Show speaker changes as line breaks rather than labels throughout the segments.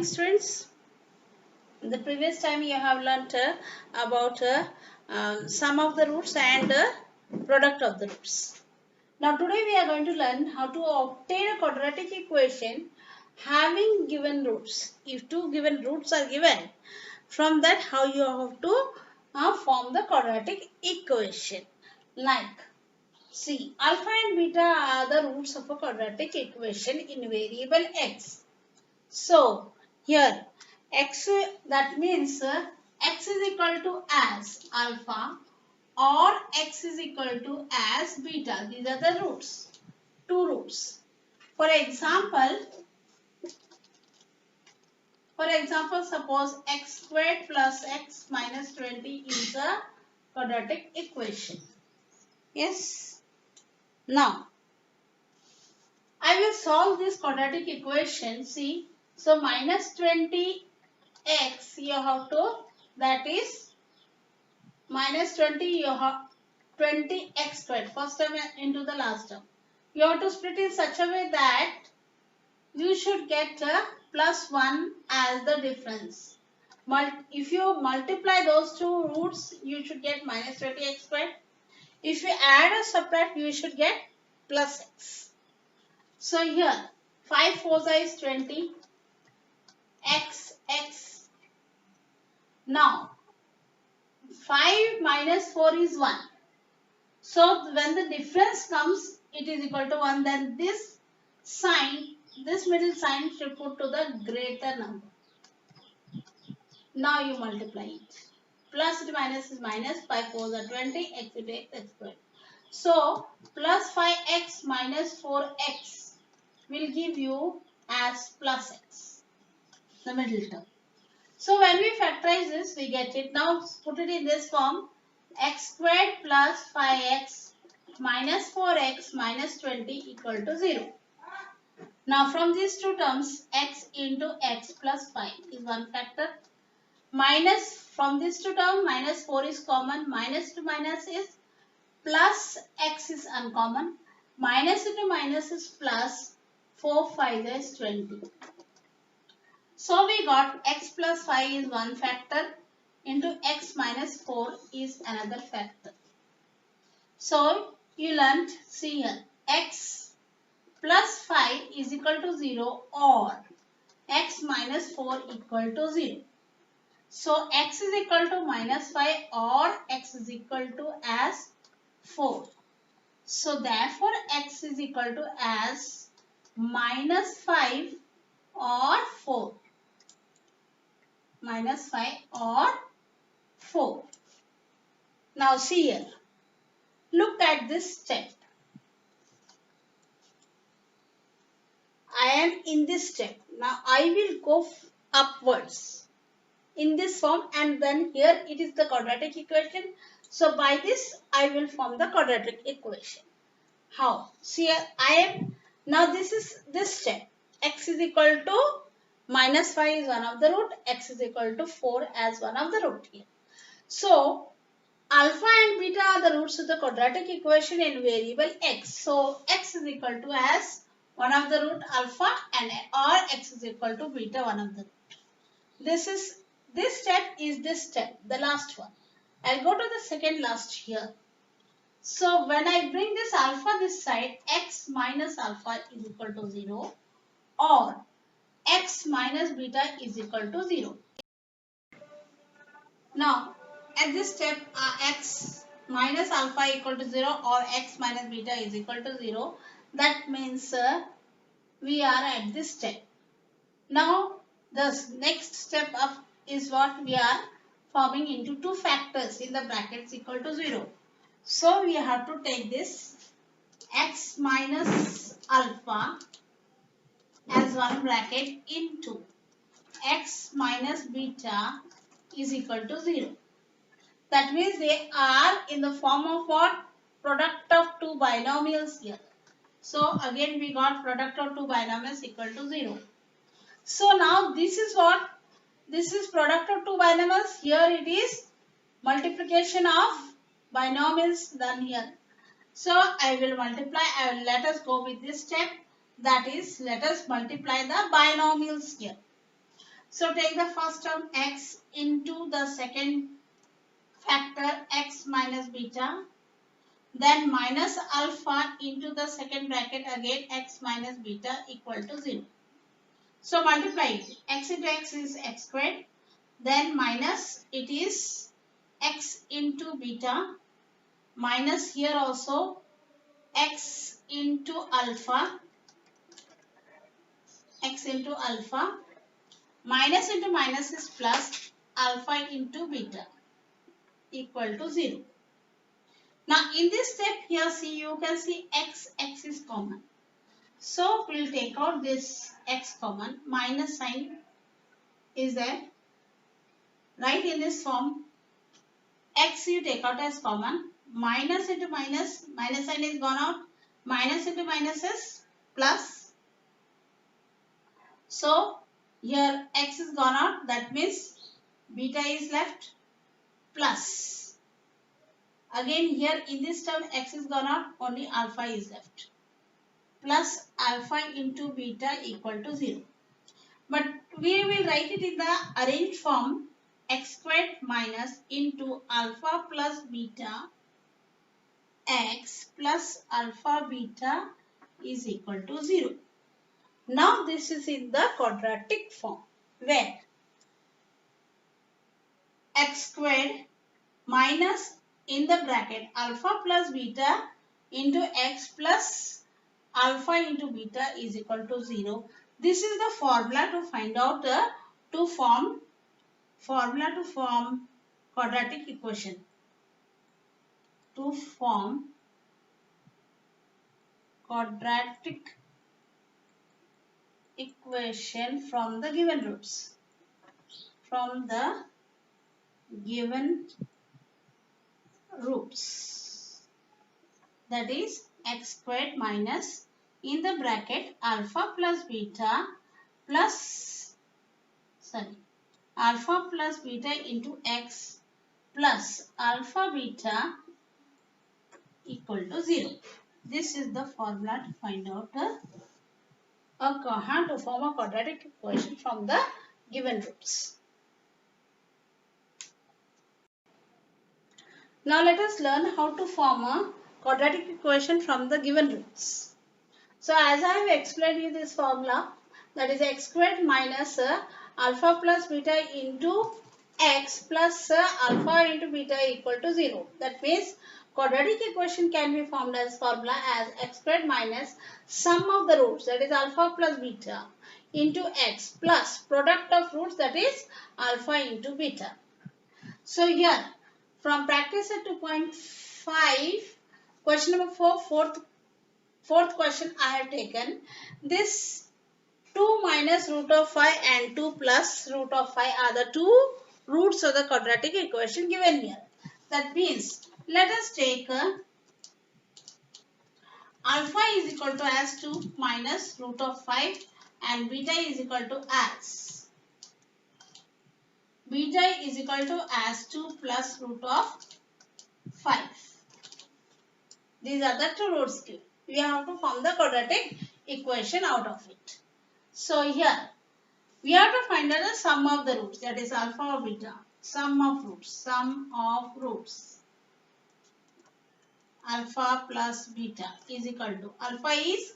morning, students. In the previous time you have learnt about sum of the roots and product of the roots. Now today we are going to learn how to obtain a quadratic equation having given roots. If two given roots are given, from that how you have to form the quadratic equation. Like, see, alpha and beta are the roots of a quadratic equation in variable x. So here x, that means x is equal to as alpha or x is equal to as beta. These are the roots, two roots. For example, suppose x squared plus x minus 20 is a quadratic equation. Yes. Now I will solve this quadratic equation. See, so minus 20 x you have to, that is minus 20 you have 20 x squared, first term into the last term. You have to split in such a way that you should get plus 1 as the difference. If you multiply those two roots, you should get minus 20 x squared. If you add or subtract, you should get plus x. So here 5 4 is 20 x. Now 5 minus 4 is 1. So when the difference comes, it is equal to 1. Then this sign, this middle sign should put to the greater number. Now you multiply it. Plus to minus is minus. 5 4 are 20. X into x squared. So plus 5x minus 4x will give you as plus x, the middle term. So when we factorize this, we get it. Now put it in this form. X squared plus 5x minus 4x minus 20 equal to 0. Now from these two terms, x into x plus 5 is one factor. Minus, from these two terms, minus 4 is common. Minus to minus is plus, x is uncommon. Minus into minus is plus. 4 5 is 20. So we got x plus 5 is one factor into x minus 4 is another factor. So you learnt, see here, x plus 5 is equal to 0 or x minus 4 equal to 0. So x is equal to minus 5 or x is equal to as 4. So therefore x is equal to as minus 5 or 4. Minus 5 or 4. Now see here. Look at this step. I am in this step. Now I will go upwards in this form, and then here it is the quadratic equation. So by this I will form the quadratic equation. How? See here, I am, now this is this step. X is equal to minus 5 is one of the root. X is equal to 4 as one of the root here. So alpha and beta are the roots of the quadratic equation in variable x. So x is equal to as one of the root alpha and or x is equal to beta, one of the root. This step is this step, the last one. I'll go to the second last here. So when I bring this alpha this side, x minus alpha is equal to 0 or x minus beta is equal to 0. Now at this step x minus alpha equal to 0 or x minus beta is equal to 0. That means we are at this step. Now the next step up is what we are forming into two factors in the brackets equal to 0. So we have to take this x minus alpha as one bracket into x minus beta is equal to 0. That means they are in the form of what? Product of two binomials here. So again we got product of two binomials equal to 0. So now this is what? This is product of two binomials. Here it is multiplication of binomials done here. So I will multiply, let us go with this step. That is, let us multiply the binomials here. So take the first term x into the second factor x minus beta, then minus alpha into the second bracket again x minus beta equal to 0. So multiply it. X into x is x squared, then minus it is x into beta, minus here also x into alpha, minus into minus is plus, alpha into beta equal to 0. Now in this step here, see, you can see x is common. So we'll take out this x common, minus sign is there. Right, in this form, x you take out as common, minus into minus, minus sign is gone out, minus into minus is plus. So here x is gone out, that means beta is left, plus. Again here in this term x is gone out, only alpha is left, plus alpha into beta equal to 0. But we will write it in the arranged form, x squared minus into alpha plus beta x plus alpha beta is equal to 0. Now this is in the quadratic form, where x squared minus in the bracket alpha plus beta into x plus alpha into beta is equal to 0. This is the formula to find out to form quadratic equation. To form quadratic equation from the given roots. From the given roots. That is x squared minus in the bracket alpha plus beta plus alpha plus beta into x plus alpha beta equal to 0. This is the formula to find out to form a quadratic equation from the given roots. Now let us learn how to form a quadratic equation from the given roots. So as I have explained you this formula, that is x squared minus alpha plus beta into x plus alpha into beta equal to 0. That means quadratic equation can be formed as formula as x squared minus sum of the roots, that is alpha plus beta, into x plus product of roots, that is alpha into beta. So here from practice at 2.5, question number 4, fourth question I have taken. This 2 minus root of 5 and 2 plus root of 5 are the two roots of the quadratic equation given here. That means let us take alpha is equal to as 2 minus root of 5 and beta is equal to as 2 plus root of 5. These are the two roots given. We have to form the quadratic equation out of it. So here we have to find out the sum of the roots, that is alpha or beta. Sum of roots. Alpha plus beta is equal to, alpha is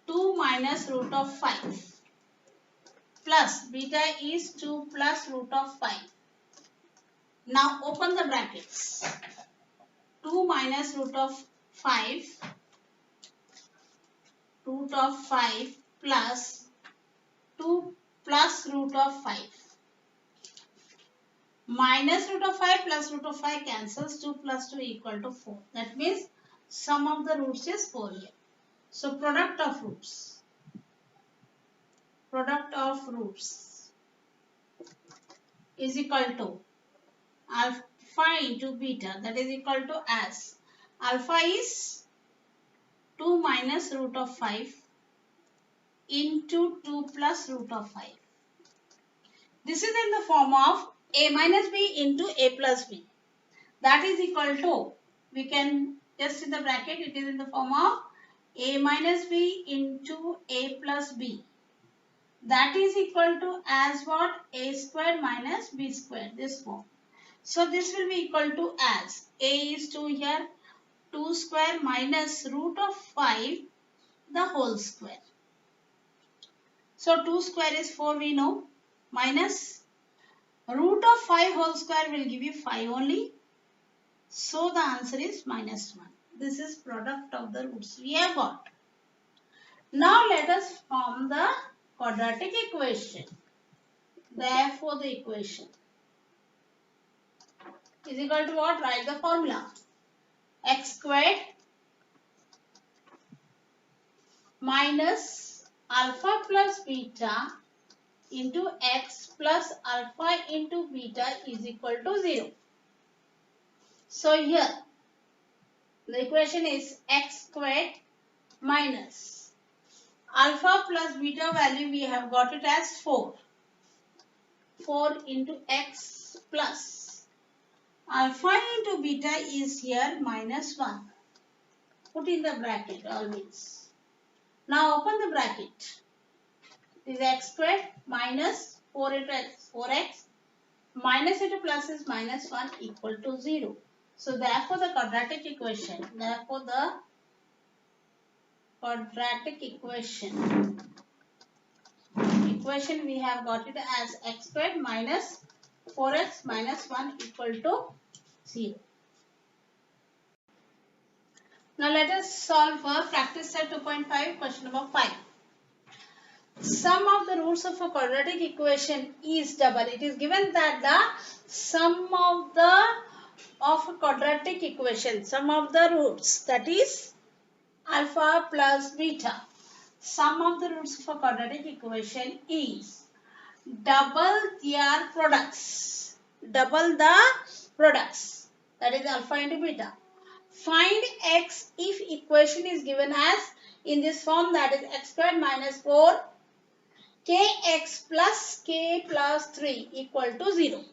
2 minus root of 5 plus beta is 2 plus root of 5. Now open the brackets. 2 minus root of 5 plus 2 plus root of 5. Minus root of 5 plus root of 5 cancels, 2 plus 2 equal to 4. That means sum of the roots is 4 here. So product of roots is equal to alpha into beta, that is equal to as alpha is 2 minus root of 5 into 2 plus root of 5. This is in the form of a minus b into a plus b. That is equal to, we can just in the bracket, it is in the form of a minus b into a plus b. That is equal to as what? A squared minus B squared, this form. So this will be equal to as A is 2 here, 2 square minus root of 5 the whole square. So 2 square is 4 we know, minus root of 5 whole square will give you 5 only. So the answer is minus 1. This is product of the roots we have got. Now let us form the quadratic equation. Therefore the equation is equal to what? Write the formula. X squared minus alpha plus beta into x plus alpha into beta is equal to 0. So here the equation is x squared minus alpha plus beta value we have got it as 4. 4 into x plus alpha into beta is here minus 1. Put in the bracket always. Now open the bracket. This is x squared minus 4 into x, 4x minus into plus is minus 1 equal to 0. So therefore the quadratic equation, equation we have got it as x squared minus 4x minus 1 equal to 0. Now let us solve for practice set 2.5 question number 5. Sum of the roots of a quadratic equation is double. It is given that the sum of a quadratic equation, sum of the roots, that is alpha plus beta. Sum of the roots of a quadratic equation is double their products. Double the products. That is alpha into beta. Find x if equation is given as in this form, that is x squared minus 4 kx plus k plus 3 equal to 0.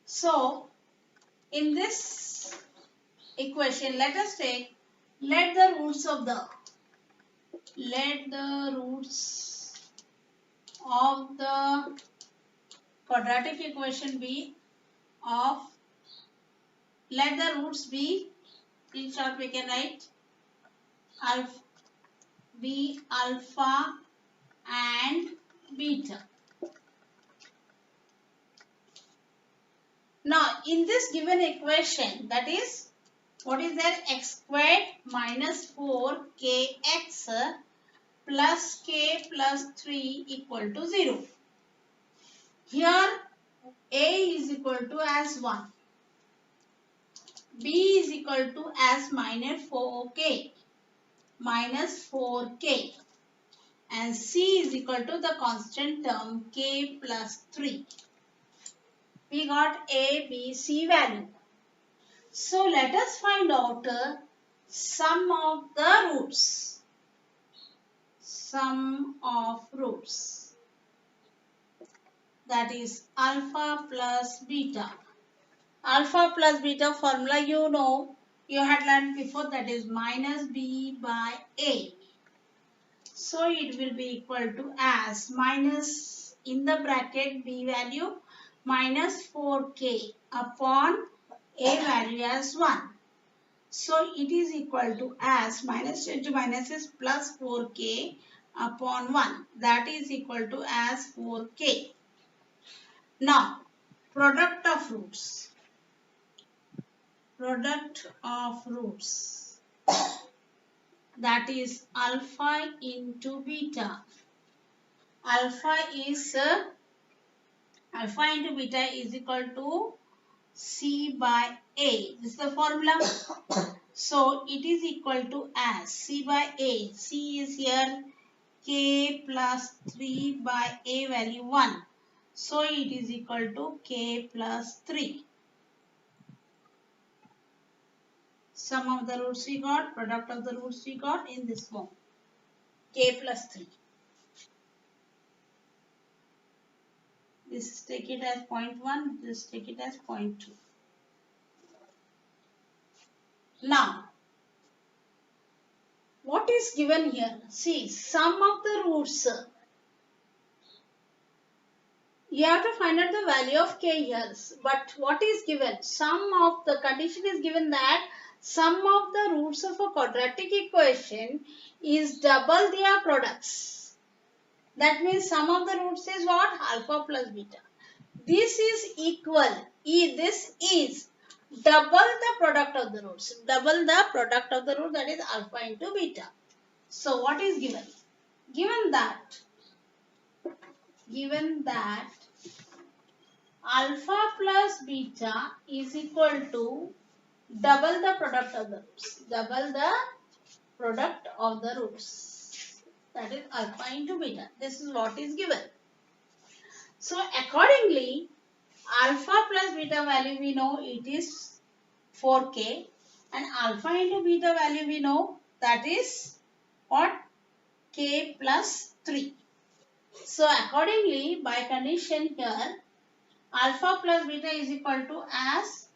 So in this equation, let us take, let the roots of the quadratic equation be of, let the roots be, in short we can write alpha and beta. Now in this given equation, that is, what is that? X squared minus 4kx plus k plus 3 equal to 0. Here a is equal to as 1, b is equal to as minus 4k, and c is equal to the constant term k plus 3. We got a, b, c value. So let us find out sum of the roots. Sum of roots, that is alpha plus beta. Alpha plus beta formula you know, you had learned before, that is minus b by a. So it will be equal to as minus in the bracket b value minus 4k upon a value as 1. So it is equal to as minus into minus is plus 4k upon 1. That is equal to as 4k. Now product of roots. That is alpha into beta. Alpha into beta is equal to c by a. This is the formula. So it is equal to as c by a. C is here k plus 3 by a value 1. So it is equal to k plus 3. Sum of the roots we got, product of the roots we got in this form, k plus 3. This take it as 0.1, this take it as 0.2. Now, what is given here? See, sum of the roots You have to find out the value of k here. But what is given? Sum of the condition is given that sum of the roots of a quadratic equation is double their products. That means sum of the roots is what? Alpha plus beta. This is equal. This is double the product of the roots. Double the product of the root, that is alpha into beta. So what is given? Given that alpha plus beta is equal to double the product of the roots. Double the product of the roots. That is alpha into beta. This is what is given. So accordingly, alpha plus beta value we know it is 4k, and alpha into beta value we know that is what? K plus 3. So accordingly, by condition here, alpha plus beta is equal to as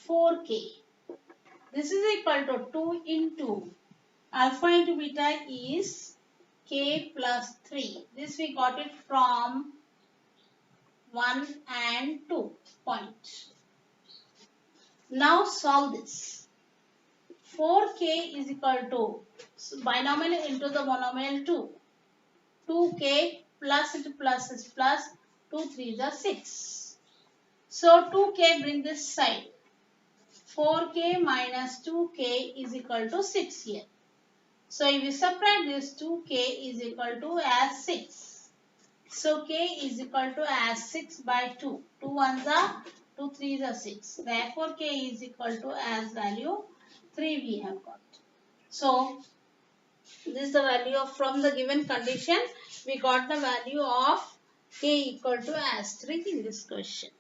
4k. This is equal to 2 into alpha into beta is k plus 3. This we got it from 1 and 2 point. Now solve this. 4k is equal to binomial into the monomial 2. 2k plus into plus is plus, 2 3 is 6. So 2k bring this side. 4k minus 2k is equal to 6 here. So if we subtract this, 2k is equal to as 6. So k is equal to as 6 by 2. 2 ones are 2 3s are 6. Therefore k is equal to as value 3 we have got. So this is the value of, from the given condition we got the value of k equal to as 3 in this question.